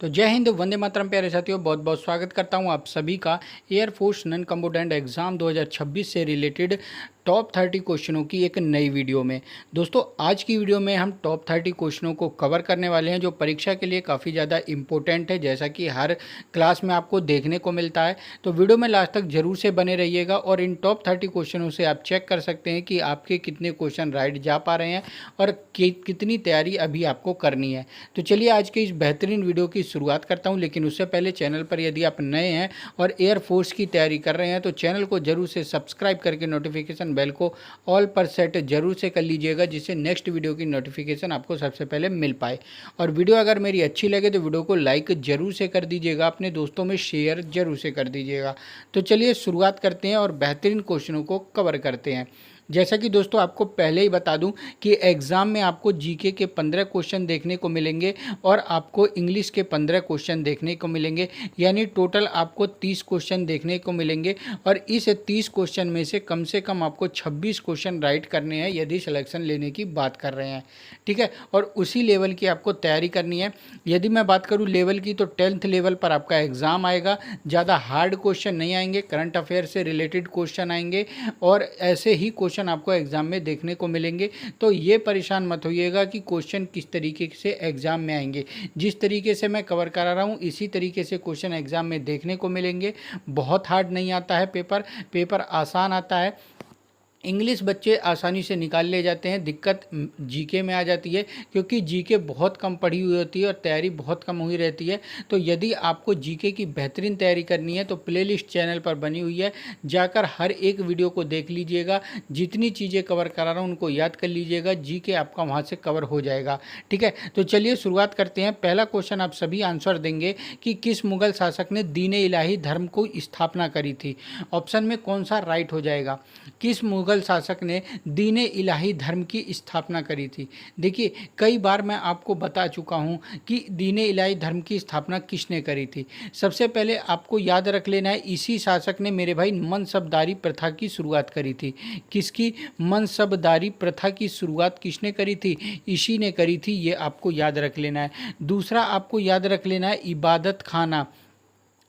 तो जय हिंद, वंदे मातरम। प्यारे साथियों, बहुत बहुत स्वागत करता हूं आप सभी का एयरफोर्स नॉन कम्बाटेंट एग्ज़ाम 2026 से रिलेटेड टॉप 30 क्वेश्चनों की एक नई वीडियो में। दोस्तों, आज की वीडियो में हम टॉप 30 क्वेश्चनों को कवर करने वाले हैं जो परीक्षा के लिए काफ़ी ज़्यादा इंपॉर्टेंट है, जैसा कि हर क्लास में आपको देखने को मिलता है। तो वीडियो में लास्ट तक जरूर से बने रहिएगा और इन टॉप 30 क्वेश्चनों से आप चेक कर सकते हैं कि आपके कितने क्वेश्चन राइट जा पा रहे हैं और कितनी तैयारी अभी आपको करनी है। तो चलिए आज के इस बेहतरीन वीडियो की शुरुआत करता हूं, लेकिन उससे पहले चैनल पर यदि आप नए हैं और एयरफोर्स की तैयारी कर रहे हैं तो चैनल को जरूर से सब्सक्राइब करके नोटिफिकेशन बेल को ऑल पर सेट जरूर से कर लीजिएगा, जिससे नेक्स्ट वीडियो की नोटिफिकेशन आपको सबसे पहले मिल पाए। और वीडियो अगर मेरी अच्छी लगे तो वीडियो को लाइक जरूर से कर दीजिएगा, अपने दोस्तों में शेयर जरूर से कर दीजिएगा। तो चलिए शुरुआत करते हैं और बेहतरीन क्वेश्चनों को कवर करते हैं। जैसा कि दोस्तों आपको पहले ही बता दूं कि एग्ज़ाम में आपको जीके के 15 क्वेश्चन देखने को मिलेंगे और आपको इंग्लिश के 15 क्वेश्चन देखने को मिलेंगे, यानी टोटल आपको 30 क्वेश्चन देखने को मिलेंगे। और इस 30 क्वेश्चन में से कम आपको 26 क्वेश्चन राइट करने हैं यदि सिलेक्शन लेने की बात कर रहे हैं, ठीक है। और उसी लेवल की आपको तैयारी करनी है। यदि मैं बात करूँ लेवल की तो 10th लेवल पर आपका एग्ज़ाम आएगा। ज़्यादा हार्ड क्वेश्चन नहीं आएंगे, करंट अफेयर से रिलेटेड क्वेश्चन आएंगे और ऐसे ही क्वेश्चन आपको एग्जाम में देखने को मिलेंगे। तो ये परेशान मत होइएगा कि क्वेश्चन किस तरीके से एग्जाम में आएंगे। जिस तरीके से मैं कवर करा रहा हूँ इसी तरीके से क्वेश्चन एग्जाम में देखने को मिलेंगे। बहुत हार्ड नहीं आता है पेपर आसान आता है। इंग्लिश बच्चे आसानी से निकाल ले जाते हैं, दिक्कत जीके में आ जाती है क्योंकि जीके बहुत कम पढ़ी हुई होती है और तैयारी बहुत कम हुई रहती है। तो यदि आपको जीके की बेहतरीन तैयारी करनी है तो प्लेलिस्ट चैनल पर बनी हुई है, जाकर हर एक वीडियो को देख लीजिएगा। जितनी चीज़ें कवर करा रहा हूँ उनको याद कर लीजिएगा, जीके आपका वहाँ से कवर हो जाएगा, ठीक है। तो चलिए शुरुआत करते हैं। पहला क्वेश्चन आप सभी आंसर देंगे कि किस मुगल शासक ने दीन इलाही धर्म को स्थापना करी थी। ऑप्शन में कौन सा राइट हो जाएगा? किस मुगल शासक ने दीन इलाही धर्म की स्थापना करी थी? देखिए, कई बार मैं आपको बता चुका हूं कि दीन इलाही धर्म की स्थापना किसने करी थी। सबसे पहले आपको याद रख लेना है, इसी शासक ने मेरे भाई मनसबदारी प्रथा की शुरुआत करी थी। किसकी? मनसबदारी प्रथा की शुरुआत किसने करी थी? इसी ने करी थी, ये आपको याद रख लेना है। दूसरा आपको याद रख लेना है इबादत खाना।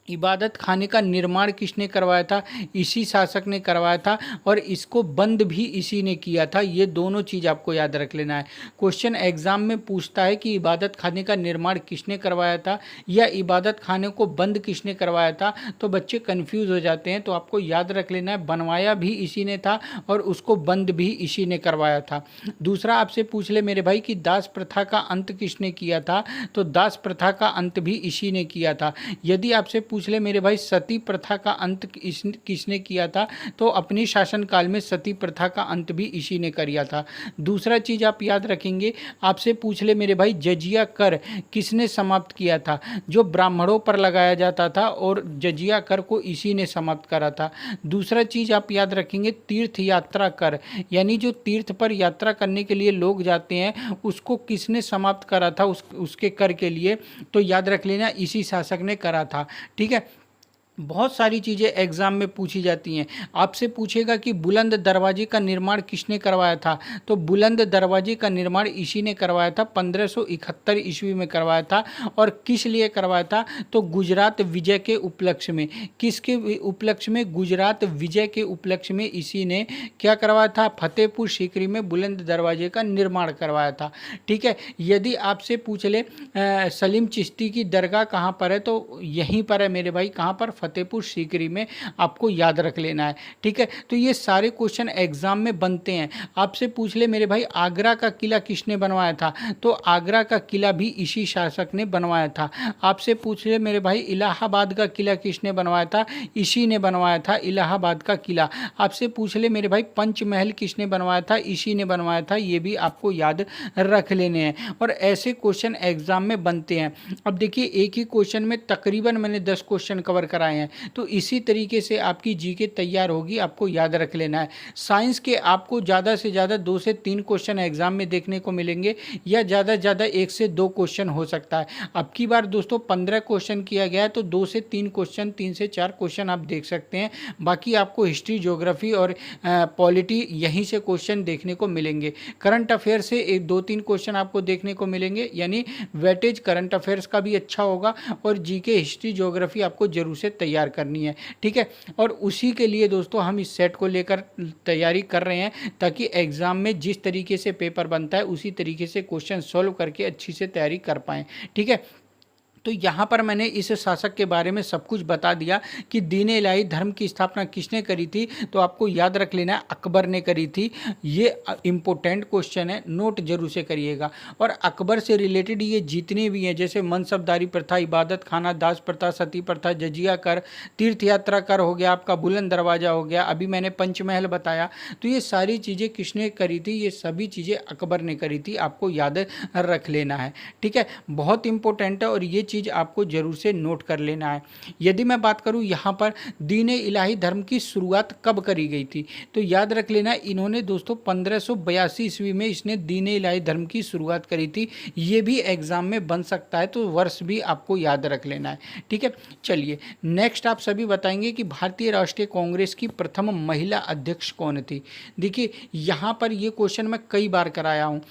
इबादत खाने का निर्माण किसने करवाया था? इसी शासक ने करवाया था और इसको बंद भी इसी ने किया था। ये दोनों चीज़ आपको याद रख लेना है। क्वेश्चन एग्जाम में पूछता है कि इबादत खाने का निर्माण किसने करवाया था या इबादत खाने को बंद किसने करवाया था, तो बच्चे कंफ्यूज हो जाते हैं। तो आपको याद रख लेना है बनवाया भी इसी ने था और उसको बंद भी इसी ने करवाया था। दूसरा आपसे पूछ ले मेरे भाई कि दास प्रथा का अंत किसने किया था, तो दास प्रथा का अंत भी इसी ने किया था। यदि आपसे पूछ ले मेरे भाई सती प्रथा का अंत किसने किया था, तो अपने शासनकाल में सती प्रथा का अंत भी इसी ने किया था। दूसरा चीज़ आप याद रखेंगे, आपसे पूछ ले मेरे भाई जजिया कर किसने समाप्त किया था? जो ब्राह्मणों पर लगाया जाता था और जजिया कर को इसी ने समाप्त करा था। दूसरा चीज़ आप याद रखेंगे तीर्थ यात्रा कर, यानी जो तीर्थ पर यात्रा करने के लिए लोग जाते हैं उसको किसने समाप्त करा था उसके कर के लिए, तो याद रख लेना इसी शासक ने करा था, ठीक है। बहुत सारी चीज़ें एग्ज़ाम में पूछी जाती हैं। आपसे पूछेगा कि बुलंद दरवाजे का निर्माण किसने करवाया था, तो बुलंद दरवाजे का निर्माण इसी ने करवाया था, 1571 ईस्वी में करवाया था। और किस लिए करवाया था, तो गुजरात विजय के उपलक्ष्य में। किसके उपलक्ष्य में? गुजरात विजय के उपलक्ष्य में इसी ने क्या करवाया था? फतेहपुर सीकरी में बुलंद दरवाजे का निर्माण करवाया था, ठीक है। यदि आपसे पूछ ले सलीम चिश्ती की दरगाह कहाँ पर है, तो यहीं पर है मेरे भाई। कहाँ पर? फतेहपुर सीकरी में, आपको याद रख लेना है, ठीक है। तो ये सारे क्वेश्चन एग्जाम में बनते हैं। आपसे पूछ ले मेरे भाई आगरा का किला किसने बनवाया था, तो आगरा का किला भी इसी शासक ने बनवाया था। आपसे पूछ ले मेरे भाई इलाहाबाद का किला किसने बनवाया था, इसी ने बनवाया था इलाहाबाद का किला। आपसे पूछ ले मेरे भाई पंचमहल किसने बनवाया था, इसी ने बनवाया था। ये भी आपको याद रख लेने हैं और ऐसे क्वेश्चन एग्जाम में बनते हैं। अब देखिए, एक ही क्वेश्चन में तकरीबन मैंने 10 क्वेश्चन कवर कराए आए हैं। तो इसी तरीके से आपकी जीके तैयार होगी, आपको याद रख लेना है। साइंस के आपको ज़्यादा से ज़्यादा 2 से 3 क्वेश्चन एग्जाम में देखने को मिलेंगे, या ज़्यादा से ज़्यादा 1 से 2 क्वेश्चन हो सकता है। अब की बार दोस्तों 15 क्वेश्चन किया गया है, तो 2 से 3 क्वेश्चन, 3 से 4 क्वेश्चन आप देख सकते हैं। बाकी आपको हिस्ट्री, ज्योग्राफी और पॉलिटी यहीं से क्वेश्चन देखने को मिलेंगे। करंट अफेयर से 1-2-3 क्वेश्चन आपको देखने को मिलेंगे, यानी वेटेज करंट अफेयर्स का भी अच्छा होगा, और जीके, हिस्ट्री, ज्योग्राफी आपको जरूर से तैयार करनी है, ठीक है। और उसी के लिए दोस्तों हम इस सेट को लेकर तैयारी कर रहे हैं, ताकि एग्जाम में जिस तरीके से पेपर बनता है उसी तरीके से क्वेश्चन सॉल्व करके अच्छी से तैयारी कर पाएँ, ठीक है। तो यहाँ पर मैंने इस शासक के बारे में सब कुछ बता दिया कि दीन इलाही धर्म की स्थापना किसने करी थी। तो आपको याद रख लेना है, अकबर ने करी थी। ये इम्पोर्टेंट क्वेश्चन है, नोट जरूर से करिएगा। और अकबर से रिलेटेड ये जितने भी हैं, जैसे मनसबदारी प्रथा, इबादत खाना, दास प्रथा, सती प्रथा, जजिया कर, तीर्थ यात्रा कर हो गया, आपका बुलंद दरवाजा हो गया, अभी मैंने पंचमहल बताया, तो ये सारी चीज़ें किसने करी थी? ये सभी चीज़ें अकबर ने करी थी, आपको याद रख लेना है, ठीक है। बहुत इंपॉर्टेंट है, और ये चीज़ आपको जरूर से नोट कर लेना है। यदि मैं बात करूं यहाँ पर दीन इलाही धर्म की शुरुआत कब करी गई थी, तो याद रख लेना, इन्होंने दोस्तों 1582 ईस्वी में इसने दीन इलाही धर्म की शुरुआत करी थी। ये भी एग्जाम में बन सकता है, तो वर्ष भी आपको याद रख लेना है, ठीक है। चलिए नेक्स्ट आप सभी बताएंगे कि भारतीय राष्ट्रीय कांग्रेस की प्रथम महिला अध्यक्ष कौन थी। देखिए यहाँ पर ये क्वेश्चन मैं कई बार कराया हूँ।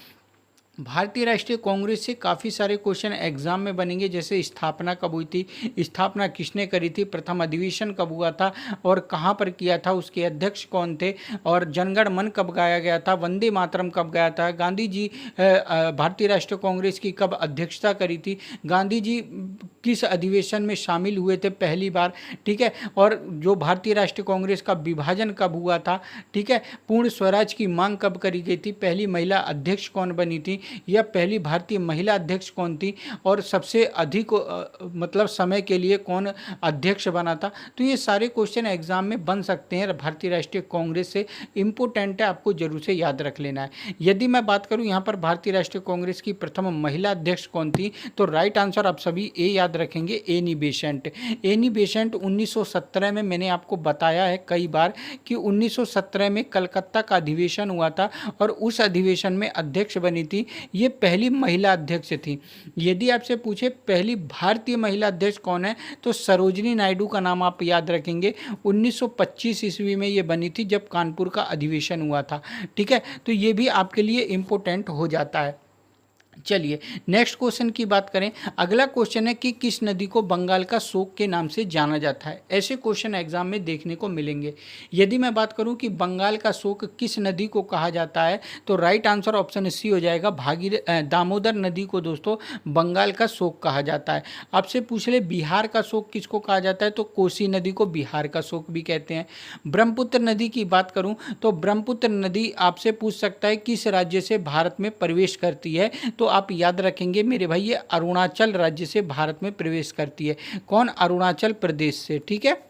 भारतीय राष्ट्रीय कांग्रेस से काफ़ी सारे क्वेश्चन एग्जाम में बनेंगे, जैसे स्थापना कब हुई थी, स्थापना किसने करी थी, प्रथम अधिवेशन कब हुआ था और कहाँ पर किया था, उसके अध्यक्ष कौन थे, और जनगण मन कब गाया गया था, वंदे मातरम कब गाया था, गांधी जी भारतीय राष्ट्रीय कांग्रेस की कब अध्यक्षता करी थी, गांधी जी किस अधिवेशन में शामिल हुए थे पहली बार, ठीक है, और जो भारतीय राष्ट्रीय कांग्रेस का विभाजन कब हुआ था, ठीक है, पूर्ण स्वराज की मांग कब करी गई थी, पहली महिला अध्यक्ष कौन बनी थी, या पहली भारतीय महिला अध्यक्ष कौन थी, और सबसे अधिक मतलब समय के लिए कौन अध्यक्ष बना था। तो ये सारे क्वेश्चन एग्जाम में बन सकते हैं भारतीय राष्ट्रीय कांग्रेस से, इंपॉर्टेंट है, आपको जरूर से याद रख लेना है। यदि मैं बात करूं यहाँ पर भारतीय राष्ट्रीय कांग्रेस की प्रथम महिला अध्यक्ष कौन थी, तो राइट आंसर आप सभी ए याद रखेंगे, एनी बेसेंट। एनी बेसेंट 1917 में, मैंने आपको बताया है कई बार कि 1917 में कलकत्ता का अधिवेशन हुआ था, और उस अधिवेशन में अध्यक्ष बनी थी, ये पहली महिला अध्यक्ष थी। यदि आपसे पूछे पहली भारतीय महिला अध्यक्ष कौन है, तो सरोजिनी नायडू का नाम आप याद रखेंगे। 1925 ईस्वी में ये बनी थी, जब कानपुर का अधिवेशन हुआ था, ठीक है। तो ये भी आपके लिए इंपॉर्टेंट हो जाता है। चलिए नेक्स्ट क्वेश्चन की बात करें। अगला क्वेश्चन है कि किस नदी को बंगाल का शोक के नाम से जाना जाता है। ऐसे क्वेश्चन एग्जाम में देखने को मिलेंगे। यदि मैं बात करूं कि बंगाल का शोक किस नदी को कहा जाता है, तो राइट आंसर ऑप्शन सी हो जाएगा, दामोदर नदी को दोस्तों बंगाल का शोक कहा जाता है। आपसे पूछ ले बिहार का शोक किसको कहा जाता है, तो कोसी नदी को बिहार का शोक भी कहते हैं। ब्रह्मपुत्र नदी की बात करूं तो ब्रह्मपुत्र नदी आपसे पूछ सकता है किस राज्य से भारत में प्रवेश करती है, तो आप याद रखेंगे मेरे भाई, ये अरुणाचल राज्य से भारत में प्रवेश करती है। कौन? अरुणाचल प्रदेश से, ठीक है,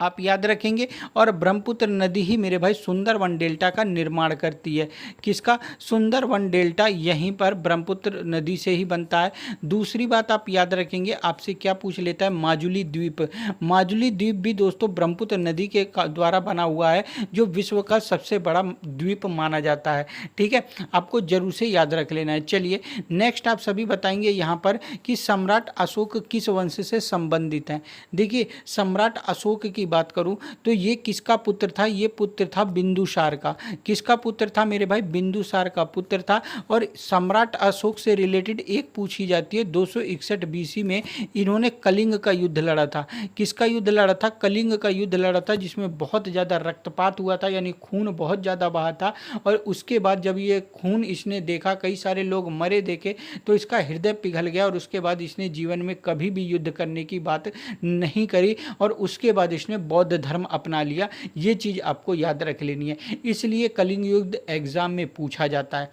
आप याद रखेंगे। और ब्रह्मपुत्र नदी ही मेरे भाई सुंदरवन डेल्टा का निर्माण करती है। किसका? सुंदरवन डेल्टा यहीं पर ब्रह्मपुत्र नदी से ही बनता है। दूसरी बात आप याद रखेंगे, आपसे क्या पूछ लेता है, माजुली द्वीप। माजुली द्वीप भी दोस्तों ब्रह्मपुत्र नदी के द्वारा बना हुआ है, जो विश्व का सबसे बड़ा द्वीप माना जाता है, ठीक है, आपको जरूर से याद रख लेना है। चलिए नेक्स्ट आप सभी बताएंगे यहाँ पर कि सम्राट अशोक किस वंश से संबंधित हैं। देखिए सम्राट अशोक की बात करूं तो ये किसका पुत्र था, ये पुत्र था बिंदुसार का। किसका पुत्र था मेरे भाई? बिंदुसार का पुत्र था। और सम्राट अशोक से रिलेटेड एक पूछी जाती है, 261 बीसी में इन्होंने कलिंग का युद्ध लड़ा था। किसका युद्ध लड़ा था? कलिंग का युद्ध लड़ा था, जिसमें बहुत ज़्यादा रक्तपात हुआ था, यानी खून बहुत ज़्यादा बहा था। और उसके बाद जब ये खून इसने देखा, कई सारे लोग मरे देखे, तो इसका हृदय पिघल गया, और उसके बाद इसने जीवन में कभी भी युद्ध करने की बात नहीं करी, और उसके बाद इसने बौद्ध धर्म अपना लिया। ये चीज आपको याद रख लेनी है, इसलिए कलिंग युद्ध एग्जाम में पूछा जाता है।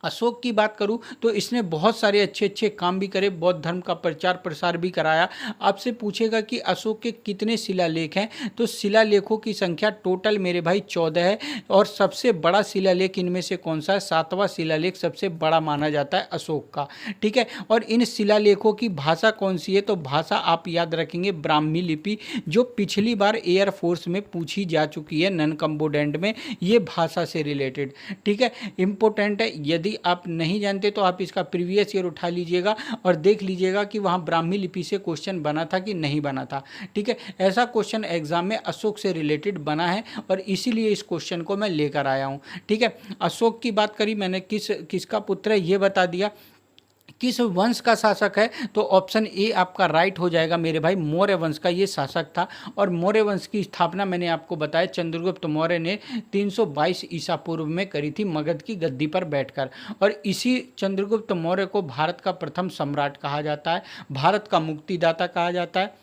अशोक की बात करूं तो इसने बहुत सारे अच्छे अच्छे काम भी करे, बौद्ध धर्म का प्रचार प्रसार भी कराया। आपसे पूछेगा कि अशोक के कितने शिलालेख हैं, तो शिलालेखों की संख्या टोटल मेरे भाई 14 है। और सबसे बड़ा शिलालेख इनमें से कौन सा है? 7वां शिलालेख सबसे बड़ा माना जाता है अशोक का। ठीक है, और इन शिलालेखों की भाषा कौन सी है? तो भाषा आप याद रखेंगे ब्राह्मी लिपि, जो पिछली बार एयरफोर्स में पूछी जा चुकी है नन कम्बोडेंट में, ये भाषा से रिलेटेड। ठीक है, इंपॉर्टेंट है। यदि आप नहीं जानते तो आप इसका प्रीवियस ईयर उठा लीजिएगा और देख लीजिएगा कि वहाँ ब्राह्मी लिपि से क्वेश्चन बना था कि नहीं बना था। ठीक है, ऐसा क्वेश्चन एग्जाम में अशोक से रिलेटेड बना है और इसीलिए इस क्वेश्चन को मैं लेकर आया हूँ। ठीक है, अशोक की बात करी मैंने, किसका पुत्र है ये बता दिया। किस वंश का शासक है? तो ऑप्शन ए आपका राइट हो जाएगा मेरे भाई, मौर्य वंश का ये शासक था। और मौर्य वंश की स्थापना मैंने आपको बताया चंद्रगुप्त मौर्य ने 322 ईसा पूर्व में करी थी, मगध की गद्दी पर बैठकर। और इसी चंद्रगुप्त मौर्य को भारत का प्रथम सम्राट कहा जाता है, भारत का मुक्तिदाता कहा जाता है,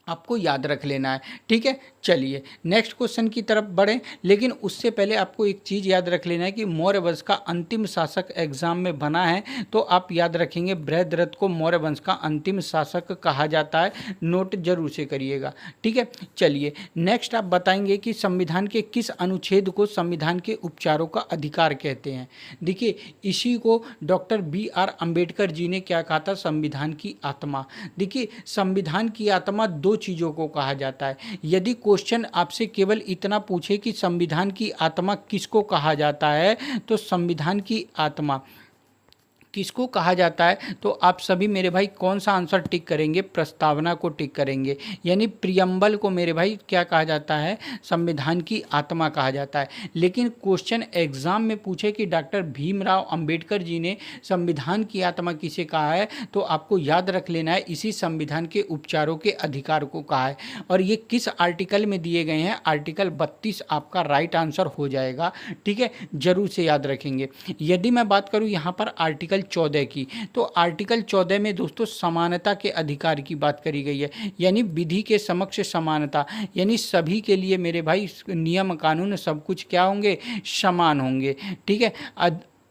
आपको याद रख लेना है। ठीक है, चलिए नेक्स्ट क्वेश्चन की तरफ बढ़ें, लेकिन उससे पहले आपको एक चीज़ याद रख लेना है कि मौर्य वंश का अंतिम शासक एग्जाम में बना है, तो आप याद रखेंगे बृहद्रथ को मौर्य वंश का अंतिम शासक कहा जाता है, नोट जरूर से करिएगा। ठीक है, चलिए नेक्स्ट आप बताएंगे कि संविधान के किस अनुच्छेद को संविधान के उपचारों का अधिकार कहते हैं। देखिए, इसी को डॉक्टर BR अम्बेडकर जी ने क्या कहा था? संविधान की आत्मा। देखिए, संविधान की आत्मा दो चीज़ों को कहा जाता है। यदि क्वेश्चन आपसे केवल इतना पूछे कि संविधान की आत्मा किसको कहा जाता है, तो संविधान की आत्मा किसको कहा जाता है, तो आप सभी मेरे भाई कौन सा आंसर टिक करेंगे? प्रस्तावना को टिक करेंगे। यानी प्रियम्बल को मेरे भाई क्या कहा जाता है? संविधान की आत्मा कहा जाता है। लेकिन क्वेश्चन एग्जाम में पूछे कि डॉक्टर भीमराव अंबेडकर जी ने संविधान की आत्मा किसे कहा है, तो आपको याद रख लेना है इसी संविधान के उपचारों के अधिकार को कहा है। और ये किस आर्टिकल में दिए गए हैं? आर्टिकल 32 आपका राइट आंसर हो जाएगा। ठीक है, जरूर से याद रखेंगे। यदि मैं बात करूं यहाँ पर आर्टिकल 14 की, तो आर्टिकल 14 में दोस्तों समानता के अधिकार की बात करी गई है। यानी विधि के समक्ष समानता, यानी सभी के लिए मेरे भाई नियम कानून सब कुछ क्या होंगे? समान होंगे। ठीक है,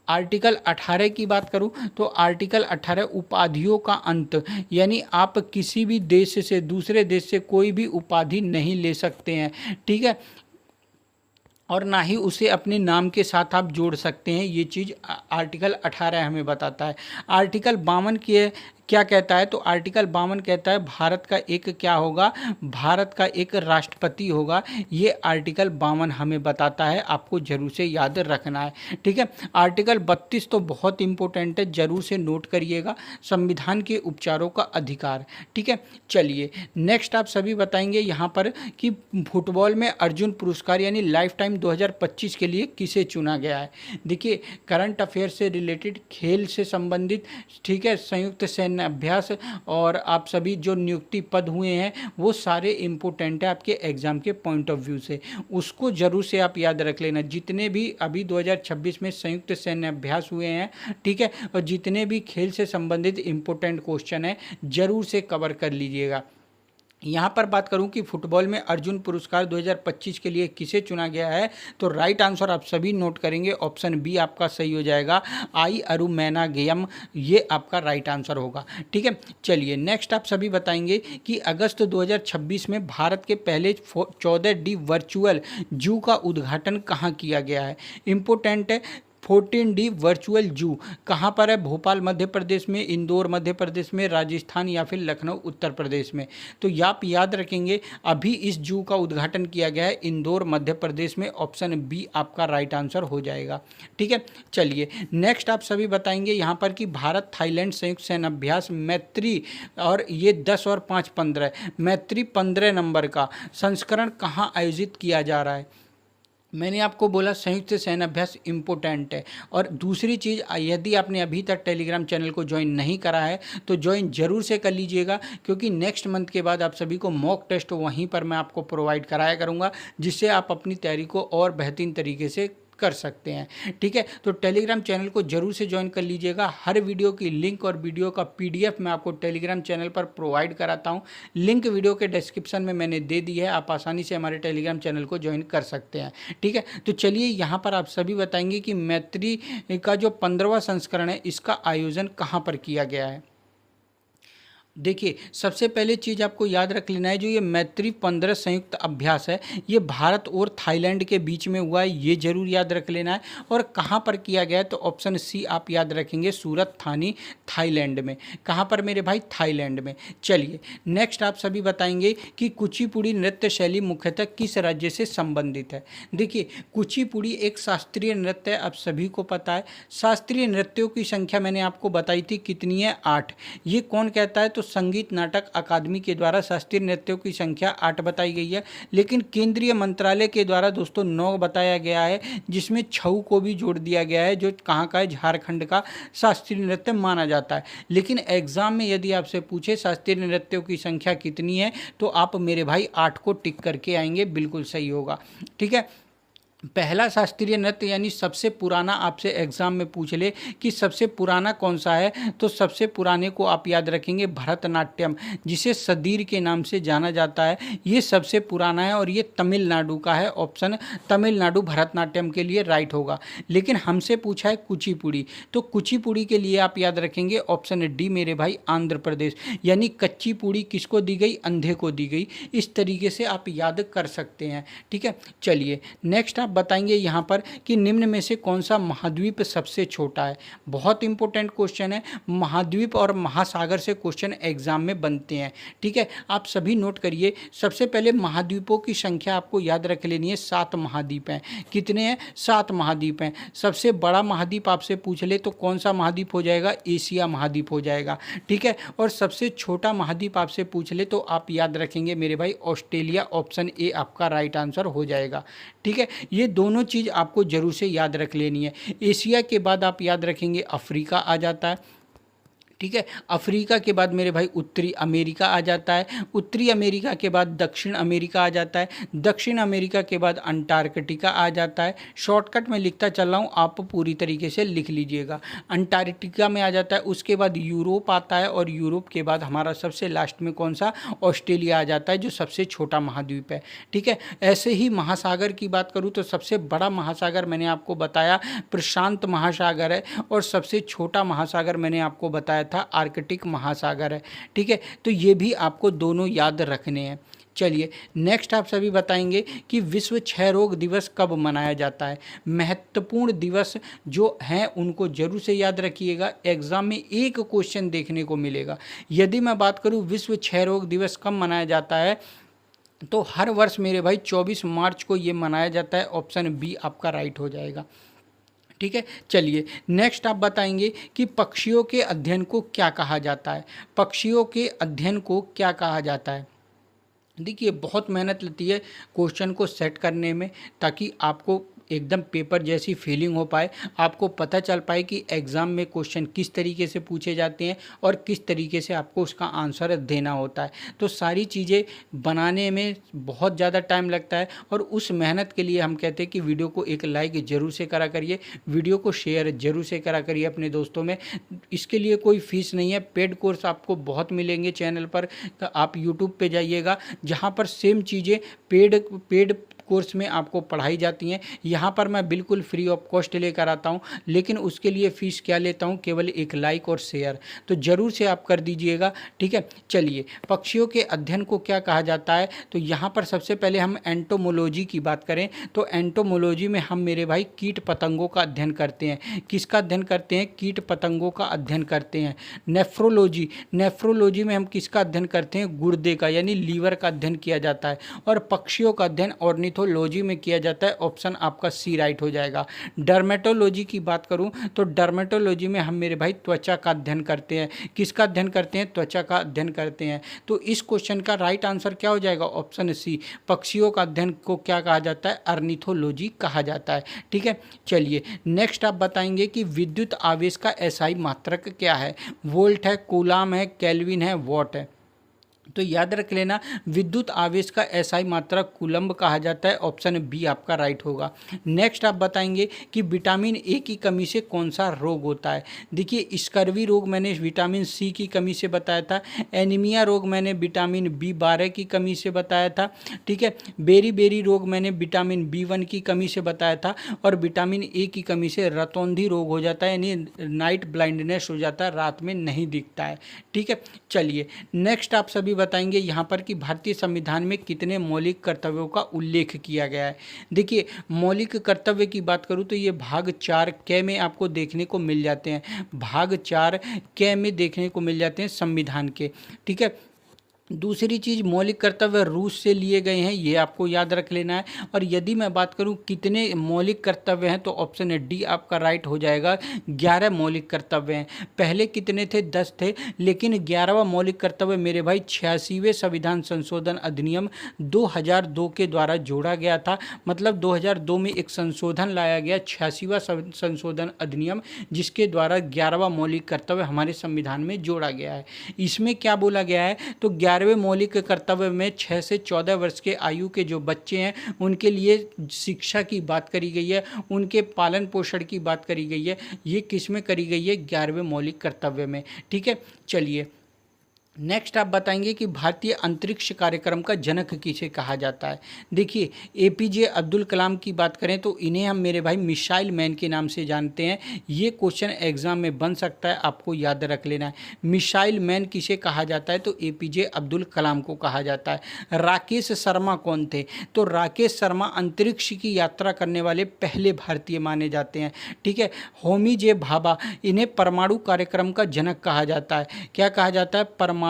आर्टिकल 18 की बात करूं तो आर्टिकल 18 उपाधियों का अंत, यानी आप किसी भी देश से दूसरे देश से कोई भी उपाधि नहीं ले सकते हैं। ठीक है, और ना ही उसे अपने नाम के साथ आप जोड़ सकते हैं। ये चीज़ आर्टिकल 18 हमें बताता है। आर्टिकल 52 के क्या कहता है? तो आर्टिकल 52 कहता है भारत का एक क्या होगा? भारत का एक राष्ट्रपति होगा। ये आर्टिकल 52 हमें बताता है, आपको जरूर से याद रखना है। ठीक है, आर्टिकल 32 तो बहुत इंपॉर्टेंट है, जरूर से नोट करिएगा, संविधान के उपचारों का अधिकार। ठीक है, चलिए नेक्स्ट आप सभी बताएंगे यहाँ पर कि फुटबॉल में अर्जुन पुरस्कार यानी लाइफ टाइम 2025 के लिए किसे चुना गया है। देखिए, करंट अफेयर से रिलेटेड, खेल से संबंधित, ठीक है, संयुक्त सैन्य अभ्यास और आप सभी जो नियुक्ति पद हुए हैं वो सारे इंपॉर्टेंट है आपके एग्जाम के पॉइंट ऑफ व्यू से, उसको जरूर से आप याद रख लेना। जितने भी अभी 2026 में संयुक्त सैन्य अभ्यास हुए हैं, ठीक है, और जितने भी खेल से संबंधित इंपॉर्टेंट क्वेश्चन है जरूर से कवर कर लीजिएगा। यहाँ पर बात करूँ कि फुटबॉल में अर्जुन पुरस्कार 2025 के लिए किसे चुना गया है, तो राइट आंसर आप सभी नोट करेंगे, ऑप्शन बी आपका सही हो जाएगा, आई अरुमैनागेयम, ये आपका राइट आंसर होगा। ठीक है, चलिए नेक्स्ट आप सभी बताएंगे कि अगस्त 2026 में भारत के पहले 14D वर्चुअल जू का उद्घाटन कहाँ किया गया है। इम्पोर्टेंट है, 14D वर्चुअल जू कहाँ पर है? भोपाल मध्य प्रदेश में, इंदौर मध्य प्रदेश में, राजस्थान या फिर लखनऊ उत्तर प्रदेश में। तो आप याद रखेंगे अभी इस जू का उद्घाटन किया गया है इंदौर मध्य प्रदेश में, ऑप्शन बी आपका राइट आंसर हो जाएगा। ठीक है, चलिए नेक्स्ट आप सभी बताएंगे यहाँ पर कि भारत थाईलैंड संयुक्त सैन्य अभ्यास मैत्री, और ये 10 और 5 15, मैत्री 15 नंबर का संस्करण कहाँ आयोजित किया जा रहा है। मैंने आपको बोला संयुक्त सैन्य अभ्यास इम्पोर्टेंट है। और दूसरी चीज़, यदि आपने अभी तक टेलीग्राम चैनल को ज्वाइन नहीं करा है तो ज्वाइन जरूर से कर लीजिएगा, क्योंकि नेक्स्ट मंथ के बाद आप सभी को मॉक टेस्ट वहीं पर मैं आपको प्रोवाइड कराया करूँगा, जिससे आप अपनी तैयारी को और बेहतरीन तरीके से कर सकते हैं। ठीक है, तो टेलीग्राम चैनल को जरूर से ज्वाइन कर लीजिएगा। हर वीडियो की लिंक और वीडियो का PDF मैं आपको टेलीग्राम चैनल पर प्रोवाइड कराता हूँ। लिंक वीडियो के डिस्क्रिप्शन में मैंने दे दी है, आप आसानी से हमारे टेलीग्राम चैनल को ज्वाइन कर सकते हैं। ठीक है, तो चलिए यहाँ पर आप सभी बताएंगे कि मैत्री का जो 15वां संस्करण है इसका आयोजन कहाँ पर किया गया है। देखिए, सबसे पहले चीज़ आपको याद रख लेना है, जो ये मैत्री 15 संयुक्त अभ्यास है ये भारत और थाईलैंड के बीच में हुआ है, ये जरूर याद रख लेना है। और कहाँ पर किया गया है, तो ऑप्शन सी आप याद रखेंगे, सूरत थानी थाईलैंड में। कहाँ पर मेरे भाई, थाईलैंड में। चलिए नेक्स्ट आप सभी बताएंगे कि कुचिपुड़ी नृत्य शैली मुख्यतः किस राज्य से संबंधित है। देखिए, कुचिपुड़ी एक शास्त्रीय नृत्य है, आप सभी को पता है। शास्त्रीय नृत्यों की संख्या मैंने आपको बताई थी कितनी है, 8। ये कौन कहता है, तो संगीत नाटक अकादमी के द्वारा शास्त्रीय नृत्यों की संख्या 8 बताई गई है। लेकिन केंद्रीय मंत्रालय के द्वारा दोस्तों 9 बताया गया है, जिसमें छऊ को भी जोड़ दिया गया है, जो कहाँ का है, झारखंड का शास्त्रीय नृत्य माना जाता है। लेकिन एग्जाम में यदि आपसे पूछे शास्त्रीय नृत्यों की संख्या कितनी है, तो आप मेरे भाई 8 को टिक करके आएंगे, बिल्कुल सही होगा। ठीक है, पहला शास्त्रीय नृत्य यानी सबसे पुराना आपसे एग्जाम में पूछ ले कि सबसे पुराना कौन सा है, तो सबसे पुराने को आप याद रखेंगे भरतनाट्यम, जिसे सदीर के नाम से जाना जाता है। ये सबसे पुराना है और ये तमिलनाडु का है। ऑप्शन तमिलनाडु भरतनाट्यम के लिए राइट होगा। लेकिन हमसे पूछा है कुचिपुड़ी, तो कुचिपुड़ी के लिए आप याद रखेंगे ऑप्शन डी मेरे भाई, आंध्र प्रदेश। यानी कच्ची पूड़ी किसको दी गई, अंधे को दी गई। इस तरीके से आप याद कर सकते हैं। ठीक है, चलिए नेक्स्ट आप बताएंगे यहाँ पर कि निम्न में से कौन सा महाद्वीप सबसे छोटा है। बहुत इंपॉर्टेंट क्वेश्चन है, महाद्वीप और महासागर से क्वेश्चन एग्जाम में बनते हैं। ठीक है, आप सभी नोट करिए। सबसे पहले महाद्वीपों की संख्या आपको याद रख लेनी है, 7 महाद्वीप हैं। कितने हैं, 7 महाद्वीप हैं। सबसे बड़ा महाद्वीप आपसे पूछ ले तो कौन सा महाद्वीप हो जाएगा, एशिया महाद्वीप हो जाएगा। ठीक है, और सबसे छोटा महाद्वीप आपसे पूछ ले तो आप याद रखेंगे मेरे भाई, ऑस्ट्रेलिया। ऑप्शन ए आपका राइट आंसर हो जाएगा। ठीक है, ये दोनों चीज़ आपको जरूर से याद रख लेनी है। एशिया के बाद आप याद रखेंगे अफ्रीका आ जाता है। ठीक है, अफ्रीका के बाद मेरे भाई उत्तरी अमेरिका आ जाता है। उत्तरी अमेरिका के बाद दक्षिण अमेरिका आ जाता है। दक्षिण अमेरिका के बाद अंटार्कटिका आ जाता है। शॉर्टकट में लिखता चल रहा हूँ, आप पूरी तरीके से लिख लीजिएगा। अंटार्कटिका में आ जाता है, उसके बाद यूरोप आता है, और यूरोप के बाद हमारा सबसे लास्ट में कौन सा, ऑस्ट्रेलिया आ जाता है, जो सबसे छोटा महाद्वीप है। ठीक है, ऐसे ही महासागर की बात करूँ तो सबसे बड़ा महासागर मैंने आपको बताया प्रशांत महासागर है, और सबसे छोटा महासागर मैंने आपको बताया था आर्कटिक महासागर है। ठीक है, तो ये भी आपको दोनों याद रखने हैं। चलिए नेक्स्ट आप सभी बताएंगे कि विश्व क्षय रोग दिवस कब मनाया जाता है। महत्वपूर्ण दिवस जो हैं उनको जरूर से याद रखिएगा, एग्जाम में एक क्वेश्चन देखने को मिलेगा। यदि मैं बात करूं विश्व क्षय रोग दिवस कब मनाया जाता है, तो हर वर्ष मेरे भाई 24 मार्च को ये मनाया जाता है। ऑप्शन बी आपका राइट हो जाएगा। ठीक है, चलिए नेक्स्ट आप बताएंगे कि पक्षियों के अध्ययन को क्या कहा जाता है। पक्षियों के अध्ययन को क्या कहा जाता है। देखिए, बहुत मेहनत लगती है क्वेश्चन को सेट करने में, ताकि आपको एकदम पेपर जैसी फीलिंग हो पाए, आपको पता चल पाए कि एग्ज़ाम में क्वेश्चन किस तरीके से पूछे जाते हैं और किस तरीके से आपको उसका आंसर देना होता है। तो सारी चीज़ें बनाने में बहुत ज़्यादा टाइम लगता है, और उस मेहनत के लिए हम कहते हैं कि वीडियो को एक लाइक ज़रूर से करा करिए, वीडियो को शेयर ज़रूर से करा करिए अपने दोस्तों में। इसके लिए कोई फ़ीस नहीं है, पेड कोर्स आपको बहुत मिलेंगे चैनल पर। आप यूट्यूब पर जाइएगा, जहाँ पर सेम चीज़ें पेड कोर्स में आपको पढ़ाई जाती हैं। यहाँ पर मैं बिल्कुल फ्री ऑफ कॉस्ट लेकर आता हूँ, लेकिन उसके लिए फ़ीस क्या लेता हूँ, केवल एक लाइक और शेयर, तो ज़रूर से आप कर दीजिएगा। ठीक है, चलिए पक्षियों के अध्ययन को क्या कहा जाता है, तो यहाँ पर सबसे पहले हम एंटोमोलॉजी की बात करें तो एंटोमोलॉजी में हम मेरे भाई कीट पतंगों का अध्ययन करते हैं। किसका अध्ययन करते हैं, कीट पतंगों का अध्ययन करते हैं। नेफ्रोलॉजी में हम किसका अध्ययन करते हैं, गुर्दे का यानी लीवर का अध्ययन किया जाता है। और पक्षियों का अध्ययन ऑर्निथोलॉजी में किया जाता है। ऑप्शन आपका सी राइट हो जाएगा। डर्मेटोलॉजी की बात करूं तो डर्मेटोलॉजी में हम मेरे भाई त्वचा का अध्ययन करते हैं। किसका अध्ययन करते हैं, त्वचा का अध्ययन करते हैं। तो इस क्वेश्चन का राइट आंसर क्या हो जाएगा, ऑप्शन सी। पक्षियों का अध्ययन को क्या कहा जाता है, ऑर्निथोलॉजी कहा जाता है। ठीक है, चलिए नेक्स्ट आप बताएंगे कि विद्युत आवेश का एसआई मात्रक क्या है। वोल्ट है, कूलाम है, केल्विन है, वॉट है। तो याद रख लेना, विद्युत आवेश का एसआई मात्रा कूलम्ब कहा जाता है। ऑप्शन बी आपका राइट होगा। नेक्स्ट आप बताएंगे कि विटामिन ए की कमी से कौन सा रोग होता है। देखिए, स्कर्वी रोग मैंने विटामिन सी की कमी से बताया था। एनीमिया रोग मैंने विटामिन बी12 की कमी से बताया था। ठीक है, बेरी बेरी रोग मैंने विटामिन बी1 की कमी से बताया था। और विटामिन ए की कमी से रतौंधी रोग हो जाता है, यानी नाइट ब्लाइंडनेस हो जाता है, रात में नहीं दिखता है। ठीक है, चलिए नेक्स्ट आप सभी बताएंगे यहाँ पर कि भारतीय संविधान में कितने मौलिक कर्तव्यों का उल्लेख किया गया है। देखिए, मौलिक कर्तव्य की बात करूँ तो ये भाग 4 क में आपको देखने को मिल जाते हैं। भाग 4 क में देखने को मिल जाते हैं संविधान के। ठीक है, दूसरी चीज़, मौलिक कर्तव्य रूस से लिए गए हैं, ये आपको याद रख लेना है। और यदि मैं बात करूं कितने मौलिक कर्तव्य हैं, तो ऑप्शन डी आपका राइट हो जाएगा। 11 मौलिक कर्तव्य हैं। पहले कितने थे? 10 थे, लेकिन 11वां मौलिक कर्तव्य मेरे भाई 86वें संविधान संशोधन अधिनियम 2002 के द्वारा जोड़ा गया था। मतलब 2002 में एक संशोधन लाया गया, 86वां संशोधन अधिनियम, जिसके द्वारा 11वां मौलिक कर्तव्य हमारे संविधान में जोड़ा गया है। इसमें क्या बोला गया है? तो 11वें मौलिक कर्तव्य में 6 से 14 वर्ष के आयु के जो बच्चे हैं उनके लिए शिक्षा की बात करी गई है, उनके पालन पोषण की बात करी गई है। ये किस में करी गई है? 11वें मौलिक कर्तव्य में। ठीक है, चलिए नेक्स्ट आप बताएंगे कि भारतीय अंतरिक्ष कार्यक्रम का जनक किसे कहा जाता है। देखिए, एपीजे अब्दुल कलाम की बात करें तो इन्हें हम मेरे भाई मिसाइल मैन के नाम से जानते हैं। ये क्वेश्चन एग्जाम में बन सकता है, आपको याद रख लेना है। मिसाइल मैन किसे कहा जाता है? तो एपीजे अब्दुल कलाम को कहा जाता है। राकेश शर्मा कौन थे? तो राकेश शर्मा अंतरिक्ष की यात्रा करने वाले पहले भारतीय माने जाते हैं। ठीक है, होमी जे भाभा, इन्हें परमाणु कार्यक्रम का जनक कहा जाता है। क्या कहा जाता है? परमाणु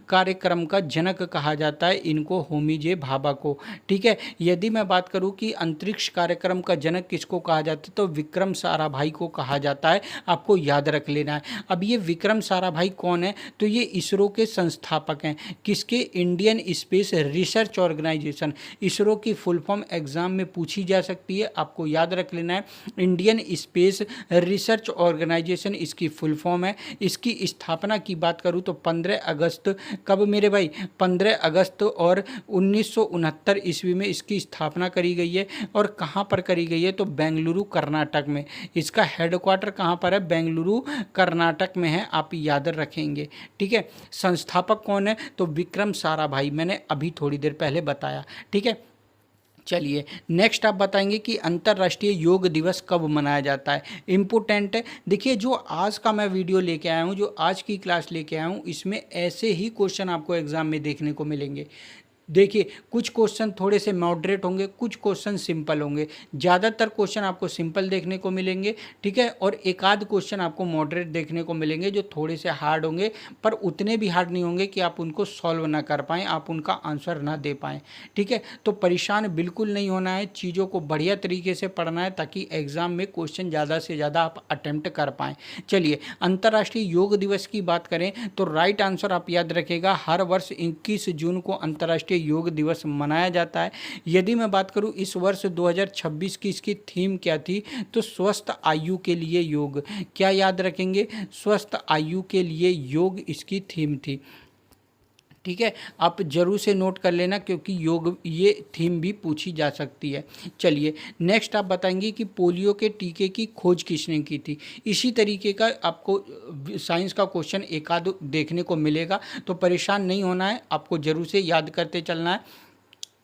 कार्यक्रम का जनक कहा जाता है इनको, होमी जे भाभा को। ठीक है, यदि मैं बात करूं कि अंतरिक्ष कार्यक्रम का जनक किसको कहा जाता है, तो विक्रम साराभाई को कहा जाता है। आपको याद रख लेना है। अब ये विक्रम साराभाई कौन है? तो ये इसरो के संस्थापक हैं। किसके? Indian space research organisation. ISRO की फुल फॉर्म एग्जाम में पूछी जा सकती है, आपको याद रख लेना है। इंडियन स्पेस रिसर्च ऑर्गेनाइजेशन इसकी फुल फॉर्म है। इसकी स्थापना की बात करूं तो 15 अगस्त, कब मेरे भाई? 15 अगस्त और 1969 ईस्वी में इसकी स्थापना करी गई है। और कहाँ पर करी गई है? तो बेंगलुरु कर्नाटक में। इसका हेडक्वार्टर कहाँ पर है? बेंगलुरु कर्नाटक में है, आप याद रखेंगे। ठीक है, संस्थापक कौन है? तो विक्रम साराभाई, मैंने अभी थोड़ी देर पहले बताया। ठीक है, चलिए नेक्स्ट आप बताएंगे कि अंतर्राष्ट्रीय योग दिवस कब मनाया जाता है। इम्पोर्टेंट है। देखिए, जो आज का मैं वीडियो लेके आया हूँ, जो आज की क्लास लेके आया हूँ, इसमें ऐसे ही क्वेश्चन आपको एग्जाम में देखने को मिलेंगे। देखिए, कुछ क्वेश्चन थोड़े से मॉडरेट होंगे, कुछ क्वेश्चन सिंपल होंगे। ज़्यादातर क्वेश्चन आपको सिंपल देखने को मिलेंगे। ठीक है, और एक आध क्वेश्चन आपको मॉडरेट देखने को मिलेंगे जो थोड़े से हार्ड होंगे, पर उतने भी हार्ड नहीं होंगे कि आप उनको सॉल्व ना कर पाएँ, आप उनका आंसर ना दे पाएँ। ठीक है, तो परेशान बिल्कुल नहीं होना है, चीज़ों को बढ़िया तरीके से पढ़ना है ताकि एग्ज़ाम में क्वेश्चन ज़्यादा से ज़्यादा आप अटैम्प्ट कर पाएँ। चलिए, अंतर्राष्ट्रीय योग दिवस की बात करें तो राइट आंसर आप याद रखेगा, हर वर्ष 21 जून को अंतर्राष्ट्रीय योग दिवस मनाया जाता है। यदि मैं बात करूं इस वर्ष 2026 की इसकी थीम क्या थी, तो स्वस्थ आयु के लिए योग। क्या याद रखेंगे? स्वस्थ आयु के लिए योग इसकी थीम थी। ठीक है, आप जरूर से नोट कर लेना क्योंकि योग ये थीम भी पूछी जा सकती है। चलिए नेक्स्ट आप बताएंगे कि पोलियो के टीके की खोज किसने की थी। इसी तरीके का आपको साइंस का क्वेश्चन एक आध देखने को मिलेगा, तो परेशान नहीं होना है, आपको जरूर से याद करते चलना है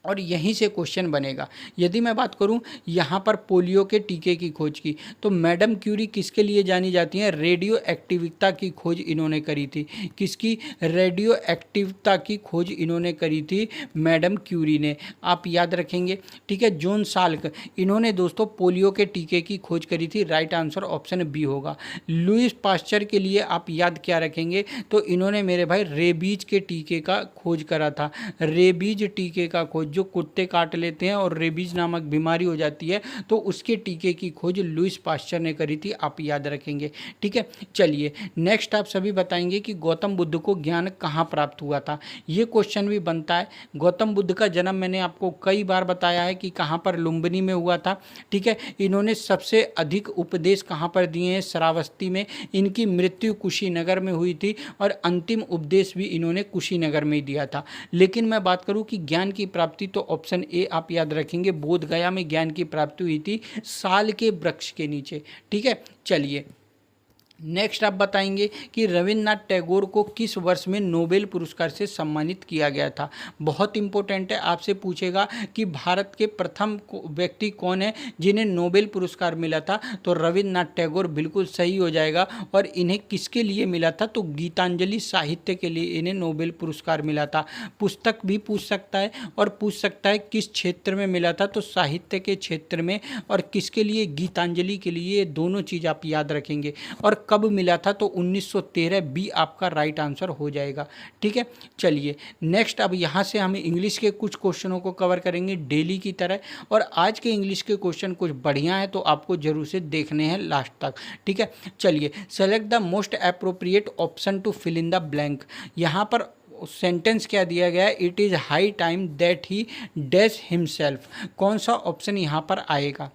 और यहीं से क्वेश्चन बनेगा। यदि मैं बात करूं यहाँ पर पोलियो के टीके की खोज की, तो मैडम क्यूरी किसके लिए जानी जाती हैं? रेडियो एक्टिविता की खोज इन्होंने करी थी। किसकी? रेडियो एक्टिविता की खोज इन्होंने करी थी मैडम क्यूरी ने, आप याद रखेंगे। ठीक है, जॉन साल्क, इन्होंने दोस्तों पोलियो के टीके की खोज करी थी। राइट आंसर ऑप्शन बी होगा। लुईस पास्चर के लिए आप याद क्या रखेंगे? तो इन्होंने मेरे भाई रेबीज के टीके का खोज करा था। रेबीज टीके का खोज जो कुत्ते काट लेते हैं और रेबीज नामक बीमारी हो जाती है, तो उसके टीके की खोज लुईस पाश्चर ने करी थी, आप याद रखेंगे। ठीक है, चलिए नेक्स्ट आप सभी बताएंगे कि गौतम बुद्ध को ज्ञान कहाँ प्राप्त हुआ था। ये क्वेश्चन भी बनता है। गौतम बुद्ध का जन्म मैंने आपको कई बार बताया है कि कहाँ पर, लुम्बिनी में हुआ था। ठीक है, इन्होंने सबसे अधिक उपदेश कहाँ पर दिए हैं, श्रावस्ती में। इनकी मृत्यु कुशीनगर में हुई थी और अंतिम उपदेश भी इन्होंने कुशीनगर में ही दिया था। लेकिन मैं बात करूं कि ज्ञान की प्राप्ति, तो ऑप्शन ए आप याद रखेंगे, बोध गया में ज्ञान की प्राप्ति हुई थी, साल के वृक्ष के नीचे। ठीक है, चलिए नेक्स्ट आप बताएंगे कि रविन्द्रनाथ टैगोर को किस वर्ष में नोबेल पुरस्कार से सम्मानित किया गया था। बहुत इंपॉर्टेंट है, आपसे पूछेगा कि भारत के प्रथम व्यक्ति कौन है जिन्हें नोबेल पुरस्कार मिला था, तो रविन्द्रनाथ टैगोर बिल्कुल सही हो जाएगा। और इन्हें किसके लिए मिला था, तो गीतांजलि साहित्य के लिए इन्हें नोबेल पुरस्कार मिला था। पुस्तक भी पूछ सकता है और पूछ सकता है किस क्षेत्र में मिला था, तो साहित्य के क्षेत्र में। और किसके लिए, गीतांजलि के लिए। दोनों चीज़ आप याद रखेंगे। और कब मिला था, तो 1913 बी आपका राइट आंसर हो जाएगा। ठीक है, चलिए नेक्स्ट अब यहाँ से हम इंग्लिश के कुछ क्वेश्चनों को कवर करेंगे डेली की तरह। और आज के इंग्लिश के क्वेश्चन कुछ बढ़िया है, तो आपको जरूर से देखने हैं लास्ट तक। ठीक है, चलिए select the most appropriate option to fill in the blank. यहाँ पर सेंटेंस क्या दिया गया है, it is high time that he dash himself. कौन सा ऑप्शन यहाँ पर आएगा।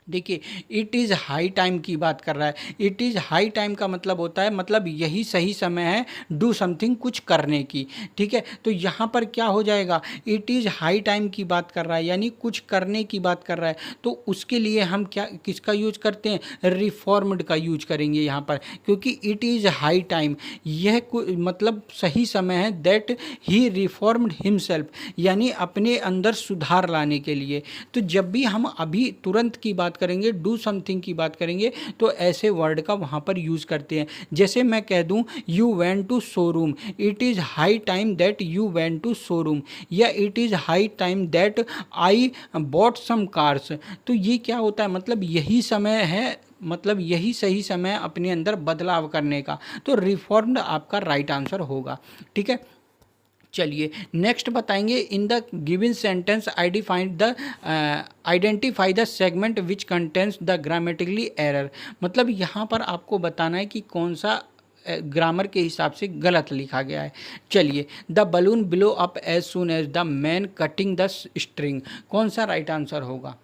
देखिए, इट इज़ हाई टाइम की बात कर रहा है। इट इज़ हाई टाइम का मतलब होता है, मतलब यही सही समय है डू समथिंग, कुछ करने की। ठीक है, तो यहाँ पर क्या हो जाएगा, इट इज़ हाई टाइम की बात कर रहा है, यानी कुछ करने की बात कर रहा है। तो उसके लिए हम क्या, किसका यूज करते हैं, रिफॉर्म्ड का यूज करेंगे यहाँ पर, क्योंकि इट इज़ हाई टाइम यह मतलब सही समय है, दैट ही रिफॉर्म्ड हिमसेल्फ, यानी अपने अंदर सुधार लाने के लिए। तो जब भी हम अभी तुरंत की बात करेंगे, डू समथिंग की बात करेंगे, तो ऐसे वर्ड का वहाँ पर यूज़ करते हैं। जैसे मैं कह दूँ you went to showroom, it is high time that you went to showroom, या it is high time that I bought some cars. तो ये क्या होता है, मतलब यही समय है, मतलब यही सही समय अपने अंदर बदलाव करने का। तो रिफॉर्म्ड आपका राइट आंसर होगा। ठीक है, चलिए नेक्स्ट बताएंगे, in the given sentence identify the segment which contains the grammatically error. मतलब यहाँ पर आपको बताना है कि कौन सा ग्रामर के हिसाब से गलत लिखा गया है। चलिए, the balloon blow up as soon as the man cutting the string, कौन सा राइट आंसर होगा।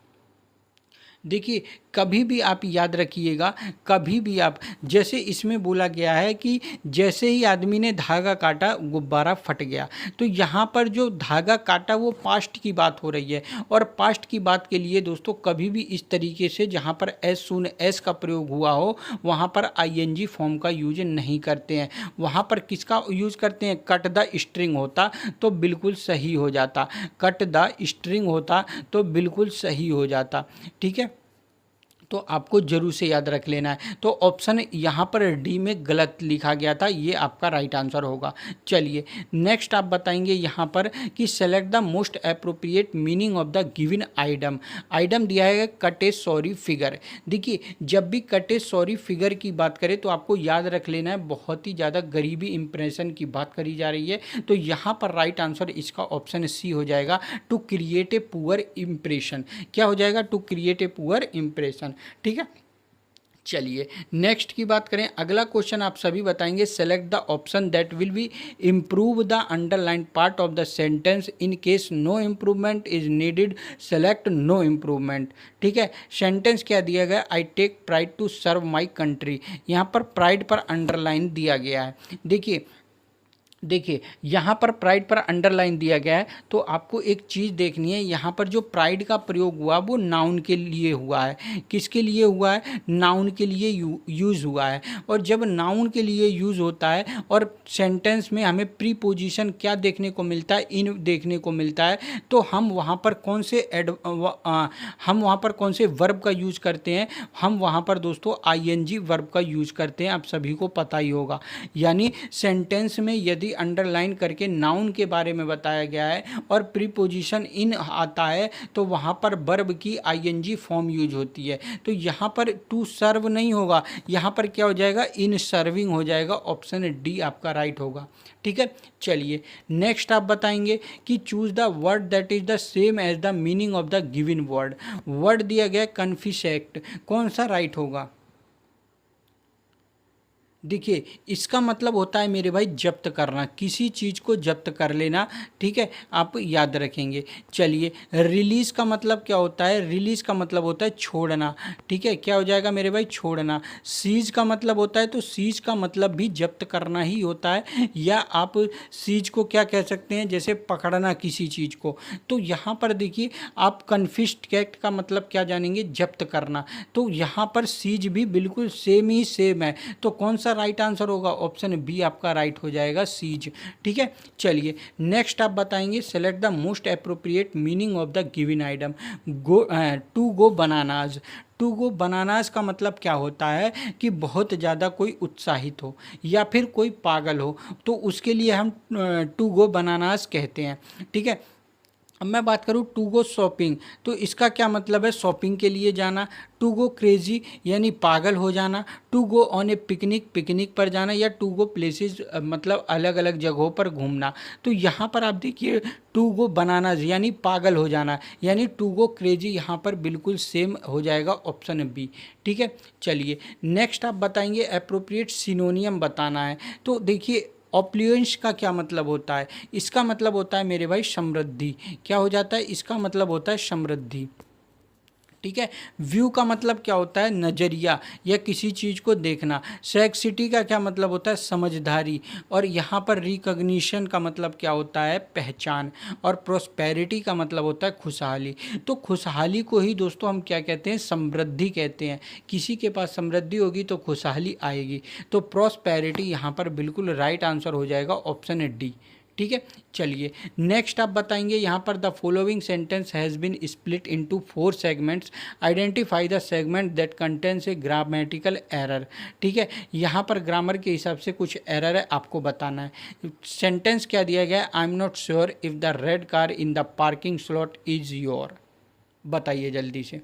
देखिए, कभी भी आप याद रखिएगा, कभी भी आप, जैसे इसमें बोला गया है कि जैसे ही आदमी ने धागा काटा गुब्बारा फट गया, तो यहाँ पर जो धागा काटा वो पास्ट की बात हो रही है। और पास्ट की बात के लिए दोस्तों कभी भी इस तरीके से जहाँ पर एज सून एज का प्रयोग हुआ हो वहाँ पर आईएनजी फॉर्म का यूज नहीं करते हैं। वहाँ पर किसका यूज करते हैं, कट द स्ट्रिंग होता तो बिल्कुल सही हो जाता, कट द स्ट्रिंग होता तो बिल्कुल सही हो जाता। ठीक है, तो आपको जरूर से याद रख लेना है। तो ऑप्शन यहाँ पर डी में गलत लिखा गया था, ये आपका राइट आंसर होगा। चलिए नेक्स्ट आप बताएंगे यहाँ पर कि select the most appropriate meaning of the given item. Item दिया है कट ए सॉरी फिगर। देखिए, जब भी कट ए सॉरी फिगर की बात करें तो आपको याद रख लेना है, बहुत ही ज़्यादा गरीबी इंप्रेशन की बात करी जा रही है। तो यहाँ पर राइट आंसर इसका ऑप्शन सी हो जाएगा, to create a poor impression. क्या हो जाएगा, to create a poor impression. ठीक है, चलिए नेक्स्ट की बात करें। अगला क्वेश्चन आप सभी बताएंगे, select the option that will be improve the underline part of the sentence in case no improvement is needed, select no improvement. ठीक है, सेंटेंस क्या दिया गया, I take pride to serve my country. यहाँ पर प्राइड पर underline दिया गया है। देखिए यहाँ पर प्राइड पर अंडरलाइन दिया गया है, तो आपको एक चीज़ देखनी है, यहाँ पर जो प्राइड का प्रयोग हुआ वो नाउन के लिए हुआ है। किसके लिए हुआ है, नाउन के लिए यूज़ हुआ है। और जब नाउन के लिए यूज़ होता है और सेंटेंस में हमें प्रीपोजिशन क्या देखने को मिलता है, इन देखने को मिलता है, तो हम वहाँ पर कौन से वर्ब का यूज़ करते हैं, हम वहाँ पर दोस्तों आईएनजी वर्ब का यूज़ करते हैं। आप सभी को पता ही होगा। यानी सेंटेंस में यदि खाली अंडरलाइन करके नाउन के बारे में बताया गया है और प्रीपोजिशन इन आता है तो वहाँ पर वर्ब की आईएनजी फॉर्म यूज होती है। तो यहाँ पर टू सर्व नहीं होगा, यहाँ पर क्या हो जाएगा, इन सर्विंग हो जाएगा। ऑप्शन डी आपका राइट होगा। ठीक है, चलिए नेक्स्ट आप बताएंगे कि choose the word that is the same as the meaning of the given word. Word दिया गया कन्फिसेक्ट, कौन सा राइट होगा? देखिए इसका मतलब होता है मेरे भाई जब्त करना, किसी चीज़ को जब्त कर लेना। ठीक है, आप याद रखेंगे। चलिए रिलीज़ का मतलब क्या होता है? रिलीज़ का मतलब होता है छोड़ना। ठीक है, क्या हो जाएगा मेरे भाई? छोड़ना। सीज का मतलब होता है, तो सीज का मतलब भी जब्त करना ही होता है, या आप सीज को क्या कह सकते हैं, जैसे पकड़ना किसी चीज़ को। तो यहाँ पर देखिए आप कन्फिस्केट का मतलब क्या जानेंगे? जब्त करना। तो यहाँ पर सीज भी बिल्कुल सेम ही सेम है। तो कौन सा राइट आंसर होगा? ऑप्शन बी आपका राइट हो जाएगा, सीज। ठीक है, चलिए नेक्स्ट आप बताएंगे select the most appropriate meaning of the given item. To go bananas. To go bananas का मतलब क्या होता है कि बहुत ज़्यादा कोई उत्साहित हो या फिर कोई पागल हो, तो उसके लिए हम टू गो बनानाज कहते हैं। ठीक है, अब मैं बात करूँ टू गो शॉपिंग, तो इसका क्या मतलब है? शॉपिंग के लिए जाना। टू गो क्रेजी यानी पागल हो जाना। To go on a picnic, picnic पर जाना। या टू गो प्लेसेस मतलब अलग अलग जगहों पर घूमना। तो यहाँ पर आप देखिए टू गो बनाना यानी पागल हो जाना, यानी टू गो क्रेजी यहाँ पर बिल्कुल सेम हो जाएगा, ऑप्शन बी। ठीक है, चलिए नेक्स्ट आप बताएंगे अप्रोप्रिएट सिनोनियम बताना है। तो देखिए ऑप्लुएंस का क्या मतलब होता है? इसका मतलब होता है मेरे भाई समृद्धि। क्या हो जाता है? इसका मतलब होता है समृद्धि। ठीक है, व्यू का मतलब क्या होता है? नज़रिया या किसी चीज़ को देखना। सेक्सिटी का क्या मतलब होता है? समझदारी। और यहाँ पर रिकग्निशन का मतलब क्या होता है? पहचान। और प्रोस्पेरिटी का मतलब होता है खुशहाली। तो खुशहाली को ही दोस्तों हम क्या कहते हैं? समृद्धि कहते हैं। किसी के पास समृद्धि होगी तो खुशहाली आएगी। तो प्रोस्पेरिटी यहाँ पर बिल्कुल राइट आंसर हो जाएगा, ऑप्शन डी। ठीक है, चलिए नेक्स्ट आप बताएंगे यहाँ पर the following sentence has been split into 4 segments, identify the segment that contains a grammatical error. ठीक है, यहाँ पर ग्रामर के हिसाब से कुछ एरर है, आपको बताना है। सेंटेंस क्या दिया गया है? I am not sure if the red car in the parking slot is your. बताइए जल्दी से।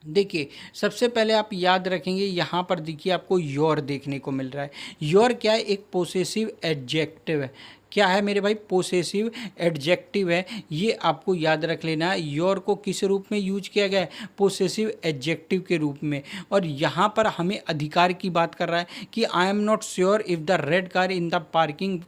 देखिए सबसे पहले आप याद रखेंगे यहाँ पर देखिए आपको योर देखने को मिल रहा है। योर क्या है? एक पोसेसिव एडजेक्टिव है। क्या है मेरे भाई? पोसेसिव एडजेक्टिव है। ये आपको याद रख लेना है। योर को किस रूप में यूज किया गया है? पोसेसिव एडजेक्टिव के रूप में। और यहाँ पर हमें अधिकार की बात कर रहा है कि I am not sure if the red car in the parking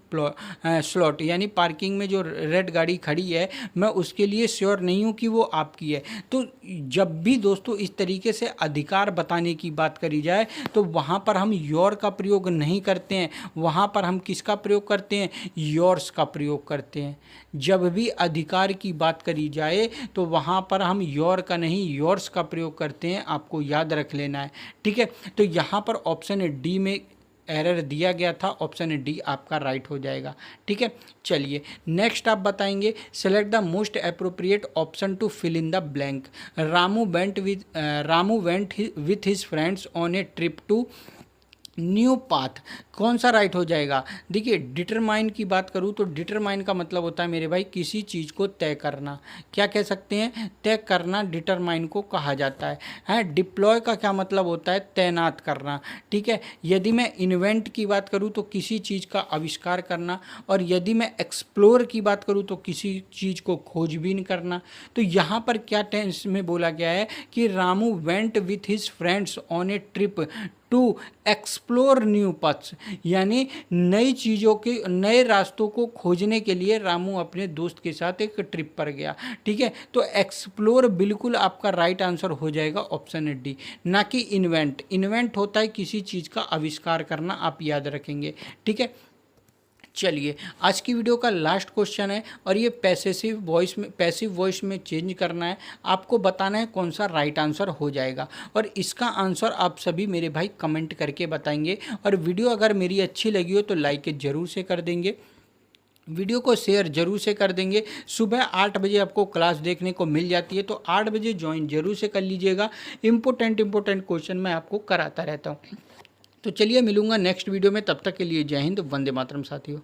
slot, यानी पार्किंग में जो रेड गाड़ी खड़ी है मैं उसके लिए श्योर नहीं हूँ कि वो आपकी है। तो जब भी दोस्तों इस तरीके से अधिकार बताने की बात करी जाए तो वहाँ पर हम योर का प्रयोग नहीं करते हैं, वहाँ पर हम किसका प्रयोग करते हैं? योर्स का प्रयोग करते हैं। जब भी अधिकार की बात करी जाए तो वहाँ पर हम योर का नहीं योर्स का प्रयोग करते हैं, आपको याद रख लेना है। ठीक है, तो यहाँ पर ऑप्शन डी में एरर दिया गया था, ऑप्शन डी आपका राइट हो जाएगा। ठीक है, चलिए नेक्स्ट आप बताएंगे select the most appropriate option to fill in the blank. Ramu went with his friends on a trip to new path. कौन सा राइट हो जाएगा? देखिए डिटरमाइन की बात करूँ तो डिटरमाइन का मतलब होता है मेरे भाई किसी चीज़ को तय करना। क्या कह सकते हैं? तय करना डिटरमाइन को कहा जाता है। डिप्लॉय का क्या मतलब होता है? तैनात करना। ठीक है, यदि मैं इन्वेंट की बात करूँ तो किसी चीज़ का आविष्कार करना, और यदि मैं एक्सप्लोर की बात करूँ तो किसी चीज़ को खोजबीन करना। तो यहाँ पर क्या टेंस में बोला गया है कि Ramu went with his friends on a trip to explore new paths, यानी नई चीज़ों के नए रास्तों को खोजने के लिए रामू अपने दोस्त के साथ एक ट्रिप पर गया। ठीक है, तो एक्सप्लोर बिल्कुल आपका राइट आंसर हो जाएगा, ऑप्शन डी, ना कि इन्वेंट। इन्वेंट होता है किसी चीज़ का आविष्कार करना, आप याद रखेंगे। ठीक है, चलिए आज की वीडियो का लास्ट क्वेश्चन है और ये पैसिव वॉइस में चेंज करना है। आपको बताना है कौन सा राइट आंसर हो जाएगा, और इसका आंसर आप सभी मेरे भाई कमेंट करके बताएंगे। और वीडियो अगर मेरी अच्छी लगी हो तो लाइक ज़रूर से कर देंगे, वीडियो को शेयर जरूर से कर देंगे। सुबह 8 बजे आपको क्लास देखने को मिल जाती है, तो 8 बजे ज्वाइन जरूर से कर लीजिएगा। इम्पोर्टेंट क्वेश्चन मैं आपको कराता रहता हूँ। तो चलिए मिलूंगा नेक्स्ट वीडियो में, तब तक के लिए जय हिंद, वंदे मातरम साथियों।